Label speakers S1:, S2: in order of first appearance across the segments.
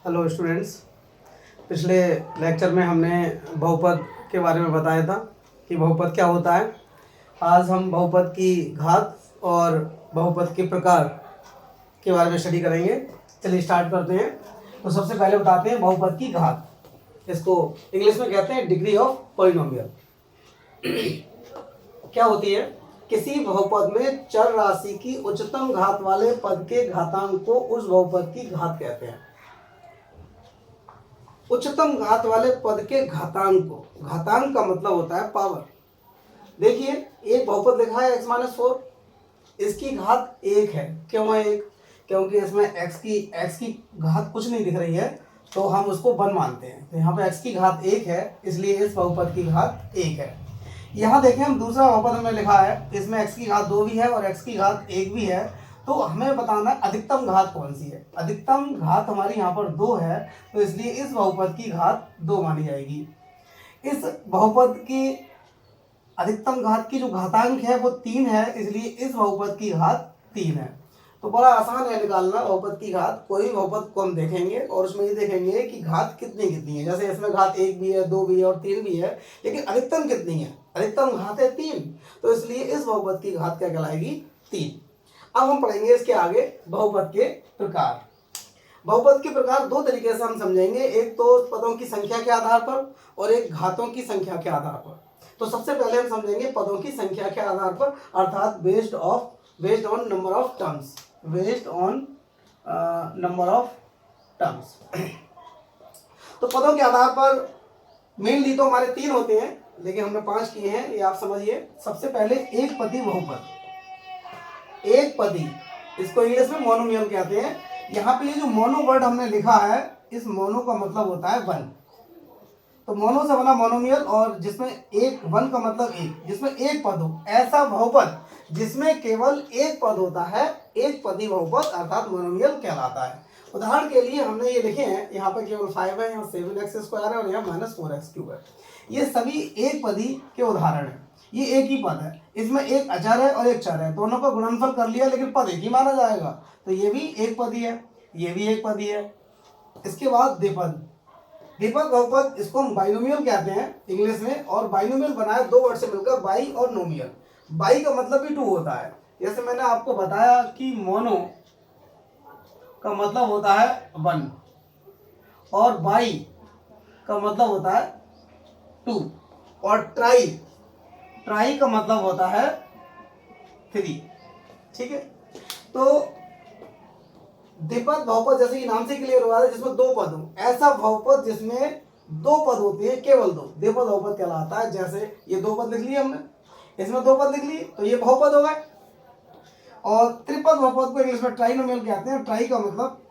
S1: Hello students. पिछले lecture में हमने बहुपद के बारे में बताया था कि बहुपद क्या होता है। आज हम बहुपद की घात और बहुपद के प्रकार के बारे में स्टडी करेंगे। चलिए स्टार्ट करते हैं। तो सबसे पहले बताते हैं बहुपद की घात। इसको इंग्लिश में कहते हैं डिग्री ऑफ पॉलिनोमियल। क्या होती है? किसी बहुपद में चर राशि की उच्चतम घात वाले पद के घातांक को उस बहुपद की घात कहते हैं। उच्चतम घात वाले पद के घातांक को, घातांक का मतलब होता है पावर। देखिए एक बहुपद लिखा है x-4, इसकी घात 1 है। क्यों है 1? क्योंकि इसमें x की घात कुछ नहीं दिख रही है, तो हम उसको 1 मानते हैं। तो यहाँ पे x की घात 1 है, इसलिए इस बहुपद की घात 1 है। यहाँ देखें हम दूसरा बहुपद में लिखा है, इसमें x की घात 2 भी है और x की घात 1 भी है। तो हमें बताना है अधिकतम घात कौन सी है। अधिकतम घात हमारी यहाँ पर 2 है, तो इसलिए इस बहुपद की घात 2 मानी जाएगी। इस बहुपद की अधिकतम घात की जो घातांक है वो 3 है, इसलिए इस बहुपद की घात 3 है। तो बड़ा आसान है निकालना बहुपद की घात। कोई बहुपद को हम देखेंगे और उसमें ये देखेंगे कि घात कितनी कितनी है। जैसे इसमें घात 1 भी है, 2 भी है और 3 भी है, लेकिन अधिकतम कितनी है? अधिकतम घात है 3, तो इसलिए इस बहुपद की घात क्या कहलाएगी? 3। अब हम पढ़ेंगे इसके आगे बहुपद के प्रकार। बहुपद के प्रकार दो तरीके से हम समझेंगे, एक तो पदों की संख्या के आधार पर और एक घातों की संख्या के आधार पर। तो सबसे पहले हम समझेंगे पदों की संख्या के आधार पर, अर्थात based on number of terms. Based on number of terms. तो पदों के आधार पर मेनली तो हमारे 3 होते हैं, लेकिन हमने 5 किए हैं, ये आप समझिए। सबसे पहले एक पदी बहुपद। एक पदी, इसको इंग्लिश में मोनोमियल कहते हैं। यहाँ पे ये जो मोनो वर्ड हमने लिखा है, इस मोनो का मतलब होता है 1। तो मोनो से बना मोनोमियल, और जिसमें एक 1 का मतलब एक, जिसमें एक पद हो, ऐसा बहुपद जिसमें केवल एक पद होता है, एक पदी बहुपद अर्थात मोनोमियल कहलाता है। उदाहरण के लिए हमने ये लिखे हैं, यहाँ पे केवल 5 है, यहाँ 7x² है और यहाँ -4x³ है। ये सभी एक पदी के उदाहरण हैं। ये एक ही पद है, इसमें एक अचर है और एक चर है, दोनों का गुणनफल कर लिया, लेकिन पद एक ही माना जाएगा। तो ये भी एक पदी है, ये भी एक पदी है। इसके बाद द्विपद। द्विपद बहुपद, इसको हम बाइनोमियल कहते हैं इंग्लिश में, और बाइनोमियल बनाया 2 वर्ड से मिलकर, बाई और नोमियल। बाई का मतलब भी 2 होता है। जैसे मैंने आपको बताया कि मोनो का मतलब होता है 1 और बाई का मतलब होता है 2, और ट्राई का मतलब होता है 3। ठीक है। तो द्विपद बहुपद जैसे कि नाम से क्लियर हो रहा है, जिसमें 2 पद हो, ऐसा बहुपद जिसमें 2 पद होते हैं, केवल 2, द्विपद बहुपद कहलाता है। जैसे ये 2 पद लिख लिए हमने, इसमें 2 पद लिख लिए, तो ये बहुपद हो गए। और त्रिपद बहुपद को इंग्लिश में ट्राइनोमियल कहते हैं। ट्राई का मतलब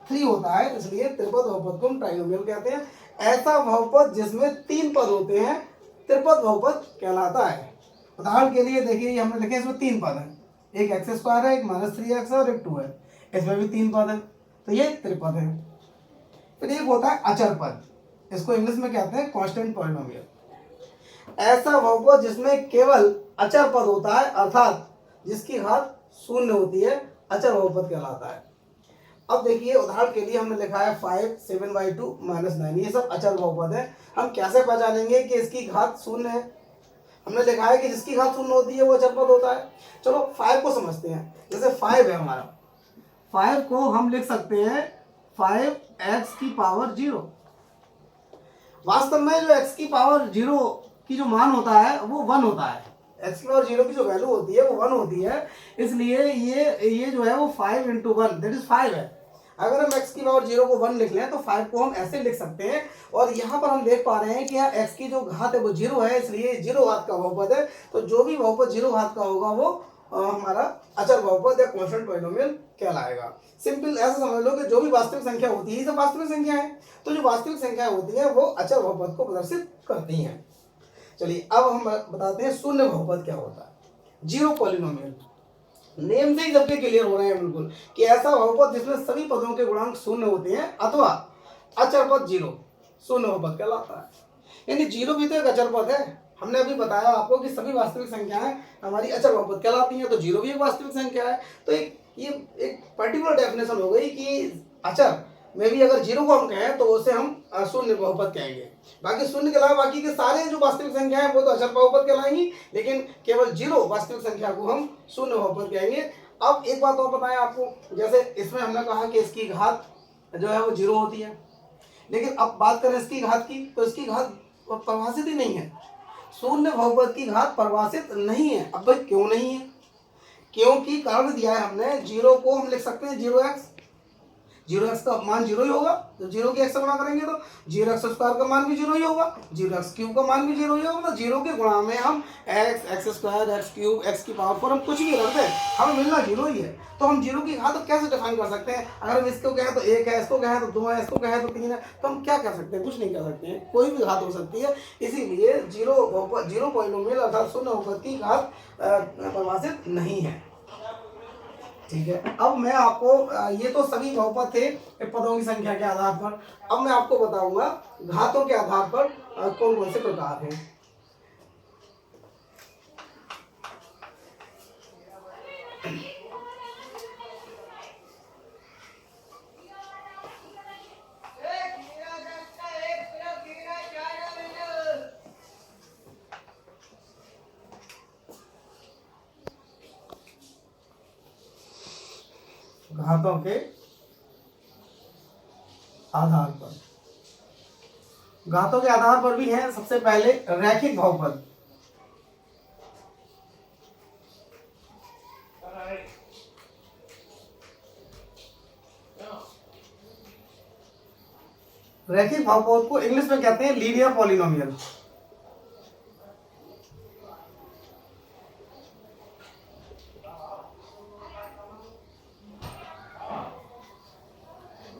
S1: 3 होता है, इसलिए त्रिपद बहुपद को हम ट्राइनोमियल कहते हैं। ऐसा बहुपद जिसमें 3 पद होते हैं, त्रिपद बहुपद कहलाता है। उदाहरण के लिए देखिए, हमने लिखे इसमें 3 पद हैं, एक x² है, एक -3x है और एक 2 है। इसमें भी 3 पद है, तो ये त्रिपद है। फिर एक होता है अचर पद, इसको इंग्लिश में कहते हैं कांस्टेंट पॉलिनोमियल। ऐसा बहुपद जिसमें केवल अचर पद होता है, अर्थात जिसकी घात 0 होती है, अचर बहुपद कहलाता है। अब देखिए उदाहरण के लिए हमने लिखा है 5, 7/2 -9, ये सब अचर बहुपद है। हम कैसे पहचानेंगे कि इसकी घात 0 है? हमने लिखा है कि जिसकी घात 0 होती है वो अचर पद होता है। चलो 5 को समझते हैं। जैसे 5 है हमारा, 5 को हम लिख सकते हैं 5x⁻0। वास्तव में जो x⁻0 की जो मान होता है वो 1 होता है। x⁻0 की जो वैल्यू होती है वो 1 होती है, इसलिए ये जो है वो 5 × 1 दैट इज 5 है। अगर हम x⁻0 को 1 लिख लें तो 5 को हम ऐसे लिख सकते हैं। और यहाँ पर हम देख पा रहे हैं कि यहाँ x की जो घात है वो 0 है, इसलिए 0 घात का बहुपद है। तो जो भी बहुपद 0 घात का होगा वो हमारा अचर बहुपद या कांस्टेंट पॉलिनोमियल कहलाएगा। सिंपल ऐसा समझ लो कि जो भी वास्तविक संख्या होती है, ये सब वास्तविक संख्या है, तो जो वास्तविक संख्या होती है वो अचर बहुपद को प्रदर्शित करती हैं। चलिए अब हम बताते हैं शून्य बहुपद क्या होता है। जीरो पॉलिनोमियल, नेम से ही सबके क्लियर हो रहे हैं बिल्कुल कि ऐसा बहुपद जिसमें सभी पदों के गुणांक 0 होते हैं अथवा अचर पद 0, शून्य बहुपद कहलाता है। यानी 0 भी तो एक अचर पद है। हमने अभी बताया आपको कि सभी वास्तविक संख्याएं हमारी अचर बहुपद कहलाती हैं, तो 0 भी एक वास्तविक संख्या है। तो ये एक पर्टिकुलर डेफिनेशन हो गई कि अचर में भी अगर जीरो को हम कहें तो उसे हम शून्य बहुपद कहेंगे। बाकी शून्य के अलावा बाकी के सारे जो वास्तविक संख्या है वो तो अचर बहुपद कहलाएंगी, लेकिन केवल जीरो वास्तविक संख्या को हम शून्य बहुपद कहेंगे। अब एक बात और बताएं आपको, जैसे इसमें हमने कहा कि इसकी घात जो है वो जीरो होती है, लेकिन अब बात करें इसकी घात की, तो इसकी घात परिभाषित ही नहीं है। शून्य बहुपद की घात परिभाषित नहीं है। अब भाई क्यों नहीं है? क्योंकि कारण दिया है हमने, जीरो को हम लिख सकते हैं जीरो एक्स, जीरो एक्स का मान जीरो ही होगा, तो जीरो की एक्स से गुणा करेंगे तो जीरो एक्स स्क्वायर का मान भी जीरो ही होगा, जीरो एक्स क्यूब का मान भी जीरो ही होगा। तो जीरो के गुणा में हम x, x square, x cube, x की पावर 4 हम कुछ भी रख दें, हमें मिलना जीरो ही है। तो हम जीरो की घात कैसे डिफाइन कर सकते हैं? अगर हम इसको कहें तो एक है, इसको कहें तो दो है, इसको कहें तो तीन है, तो हम क्या कर सकते हैं? कुछ नहीं कर सकते हैं, कोई भी घात हो सकती है। इसीलिए जीरो पॉलिनोमियल अर्थात शून्य बहुपद की घात परिभाषित नहीं है। ठीक है, अब मैं आपको ये तो सभी बहुपद थे पदों की संख्या के आधार पर। अब मैं आपको बताऊंगा घातों के आधार पर कौन कौन से प्रकार हैं। घातों के आधार पर, घातों के आधार पर भी है। सबसे पहले रैखिक बहुपद। रैखिक बहुपद को इंग्लिश में कहते हैं लीनियर पॉलिनोमियल।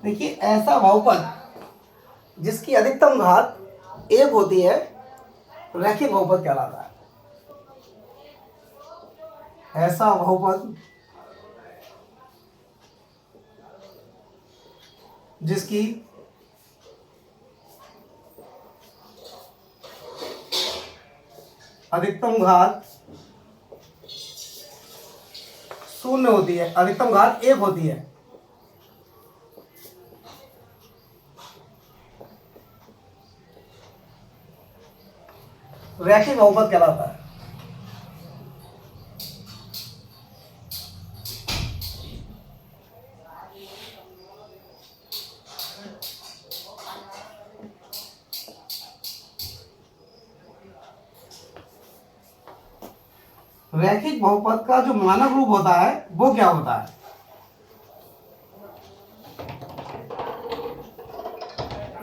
S1: देखिए, ऐसा बहुपद जिसकी अधिकतम घात एक होती है रैखिक बहुपद कहलाता है। ऐसा बहुपद जिसकी अधिकतम घात शून्य होती है, अधिकतम घात एक होती है, रैखिक बहुपद कहलाता है। रैखिक बहुपद का जो मानक रूप होता है वो क्या होता है?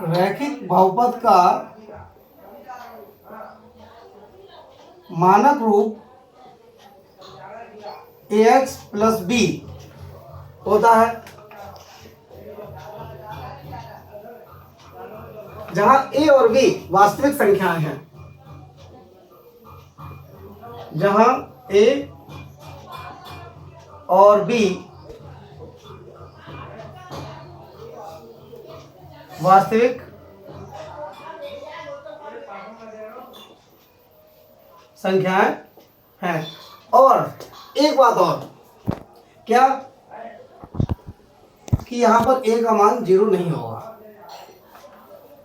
S1: रैखिक बहुपद का मानक रूप ax प्लस b होता है, जहां a और b वास्तविक संख्याएं हैं, जहां a और b वास्तविक संख्याएं हैं। और एक बात और, क्या कि यहां पर a का मान जीरो नहीं होगा।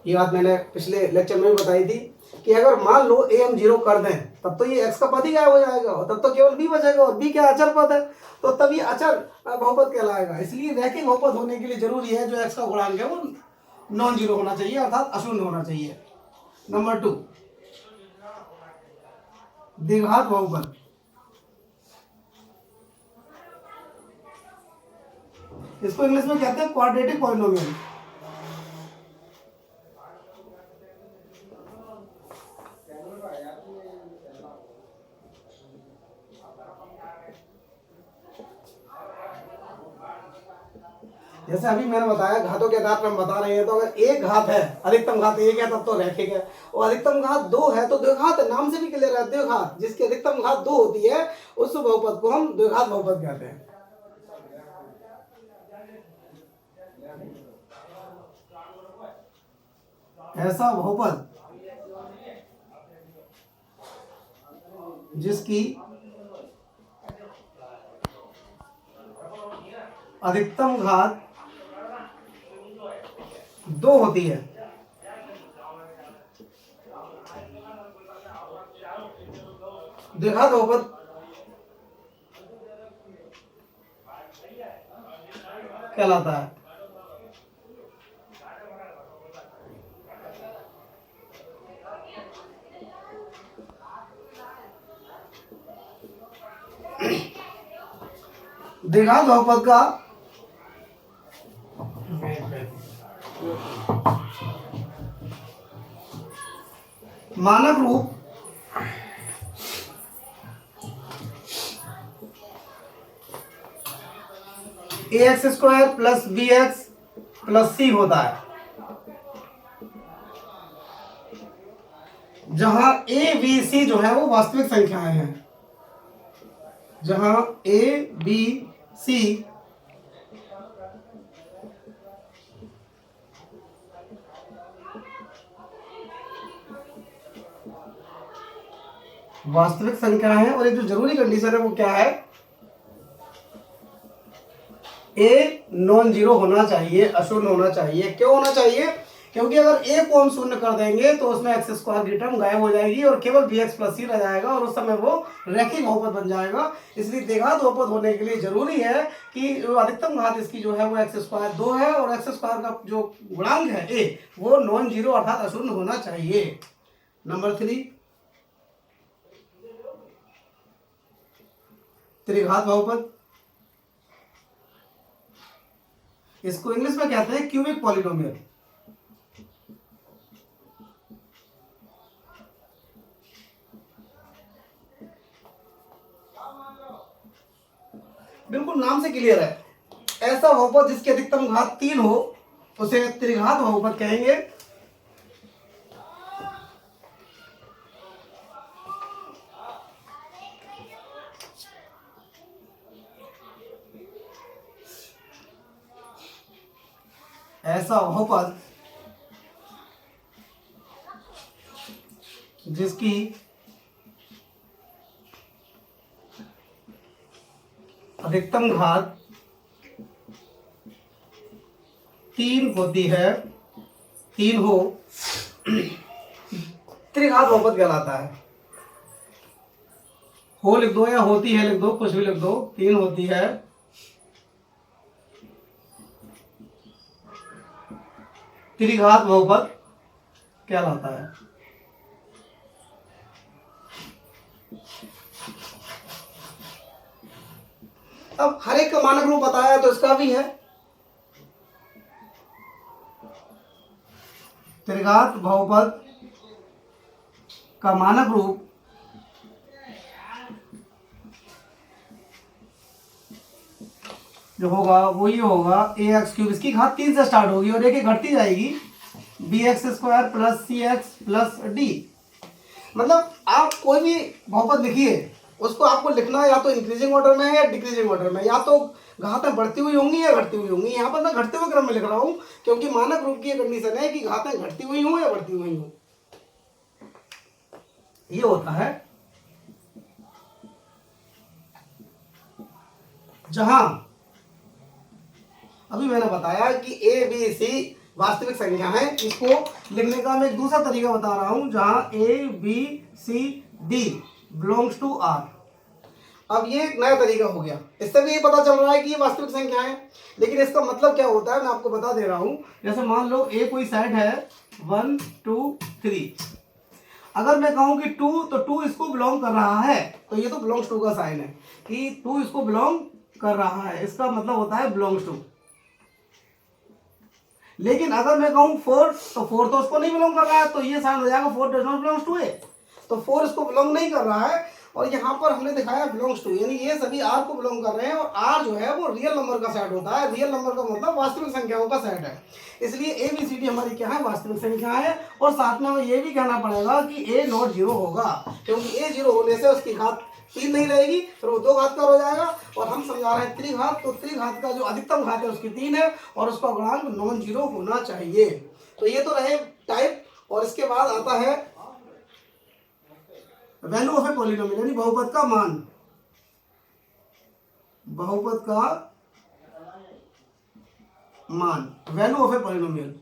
S1: ये बात मैंने पिछले लेक्चर में भी बताई थी कि अगर मान लो a हम जीरो कर दें तब तो ये x का पद ही गायब हो जाएगा और तब तो केवल b बचेगा, और b क्या अचर पद है, तो तब ये अचर बहुपद कहलाएगा। इसलिए रैखिक बहुपद होने के लिए जरूरी है जो x का गुणांक है वो नॉन जीरो होना चाहिए, अर्थात अशून्य होना चाहिए। नंबर 2, द्विघात बहुपद। इसको इंग्लिश में कहते हैं क्वाड्रेटिक पॉलिनोमियल। जैसे अभी मैंने बताया घातों के आधार पर हम बता रहे हैं, तो अगर एक घात है, अधिकतम घात एक है तब तो रैखिक है, और अधिकतम घात दो है तो द्विघात है। नाम से भी क्लियर है, द्विघात। जिसकी अधिकतम घात दो होती है उस बहुपद को हम द्विघात बहुपद कहते हैं। ऐसा बहुपद जिसकी अधिकतम घात 2 होती है। द्विघात बहुपद कहलाता है। द्विघात बहुपद का मानक रूप ax² plus bx plus c होता है, जहां a b c जो है वो वास्तविक संख्याएं हैं। जहां a b c वास्तविक संख्याएं हैं, और एक जो जरूरी कंडीशन है वो क्या है, ए नॉन जीरो होना चाहिए, अशून्य होना चाहिए। क्यों होना चाहिए? क्योंकि अगर ए को हम शून्य कर देंगे तो उसमें x² की टर्म गायब हो जाएगी और केवल bx प्लस c रह जाएगा, और उस समय वो रैखिक बहुपद बन जाएगा। इसलिए द्विघात बहुपद होने के लिए जरूरी है कि अधिकतम घात इसकी जो है वो x² 2 है, और x² का जो गुणांक है a वो नॉन जीरो अर्थात अशून्य होना चाहिए। नंबर 3, त्रिघात बहुपद। इसको इंग्लिश में कहते हैं क्यूबिक पॉलिनोमियल। बिल्कुल नाम से क्लियर है, ऐसा बहुपद जिसकी अधिकतम घात 3 हो उसे त्रिघात बहुपद कहेंगे। ऐसा बहुपद जिसकी अधिकतम घात 3 होती है, 3 हो, त्रिघात बहुपद कहलाता है। हो लिख दो या होती है लिख दो, कुछ भी लिख दो, 3 होती है, त्रिघात बहुपद कहलाता है। अब हर एक का मानक रूप बताया तो इसका भी है। त्रिघात बहुपद का मानक रूप जो होगा वो ये होगा ax³, इसकी घात 3 से स्टार्ट होगी और एक घटती जाएगी, bx² plus cx plus d। मतलब आप कोई भी बहुपद लिखिए, उसको आपको लिखना है या तो इंक्रीजिंग ऑर्डर में है या डिक्रीजिंग ऑर्डर में, या तो घातें बढ़ती हुई होंगी या घटती हुई होंगी। यहाँ पर मैं घटते हुए क्रम में लिख रहा हूँ क्योंकि मानक रूप की ये कंडीशन है कि घातें घटती हुई हों या बढ़ती हुई हों। ये होता है जहां अभी मैंने बताया कि a b c वास्तविक संख्या है। इसको लिखने का मैं एक दूसरा तरीका बता रहा हूं, जहां a b c d belongs to r। अब ये एक नया तरीका हो गया, इससे भी ये पता चल रहा है कि ये वास्तविक संख्या है। लेकिन इसका मतलब क्या होता है मैं आपको बता दे रहा हूं। जैसे मान लो a कोई सेट है 1 2 3, अगर मैं कहूं कि 2, तो 2 इसको बिलोंग कर रहा है, तो ये तो बिलोंग्स टू का साइन है कि 2 इसको बिलोंग कर रहा है, इसका मतलब होता है बिलोंग्स टू। लेकिन अगर मैं कहूं 4, तो 4 तो उसको नहीं बिलोंग कर रहा है, तो ये साइन हो जाएगा 4 डज नॉट बिलोंग्स टू ए। तो 4 इसको बिलोंग नहीं कर रहा है, और यहाँ पर हमने दिखाया बिलोंग्स टू, यानी ये सभी आर को बिलोंग कर रहे हैं। और आर जो है वो रियल नंबर का सेट होता है। रियल नंबर का मतलब वास्तविक संख्याओं का सेट है। इसलिए ए बी सी डी हमारी क्या है, वास्तविक संख्या है। और साथ में हमें ये भी कहना पड़ेगा कि ए नॉट जीरो होगा, क्योंकि ए जीरो होने से उसकी घात 3 नहीं रहेगी, फिर वो 2 घात का हो जाएगा। और हम समझा रहे हैं त्रिघात, तो त्रिघात का जो अधिकतम घात है उसकी 3 है और उसका गुणांक नॉन जीरो होना चाहिए। तो ये तो रहे टाइप। और इसके बाद आता है वैल्यू ऑफ ए पॉलिनोमियल, यानी बहुपद का मान। बहुपद का मान, value of a polynomial.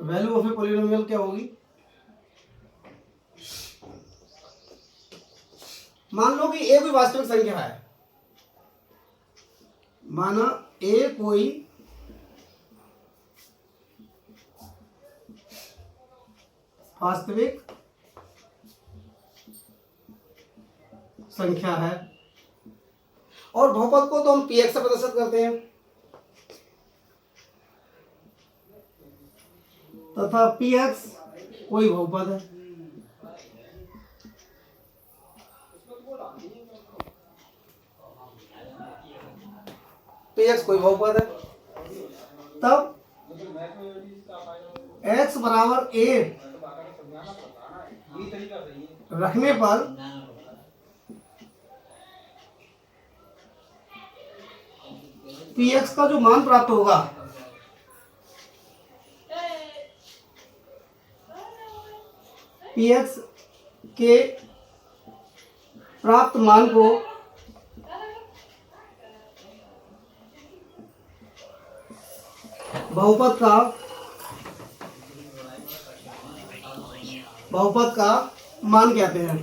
S1: Value of a polynomial क्या होगी? मान लो कि ए कोई वास्तविक संख्या है, माना ए कोई वास्तविक संख्या है और बहुपद को तो हम पी एक्स से प्रदर्शित करते हैं, तथा पी एक्स कोई बहुपद है। पी एक्स कोई बहुपद है, तब एक्स बराबर ए रखने पर पी एक्स का जो मान प्राप्त होगा पी एक्स के प्राप्त मान को बहुपद का मान कहते हैं।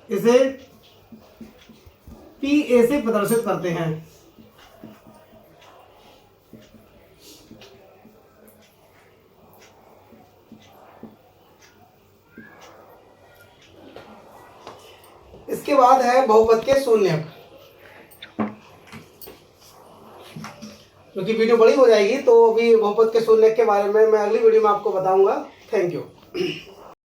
S1: इसे पी ए से प्रदर्शित करते हैं। इसके बाद है बहुपद के शून्यक, क्योंकि वीडियो बड़ी हो जाएगी तो अभी बहुपद के शून्यक के बारे में मैं अगली वीडियो में आपको बताऊंगा। Thank you.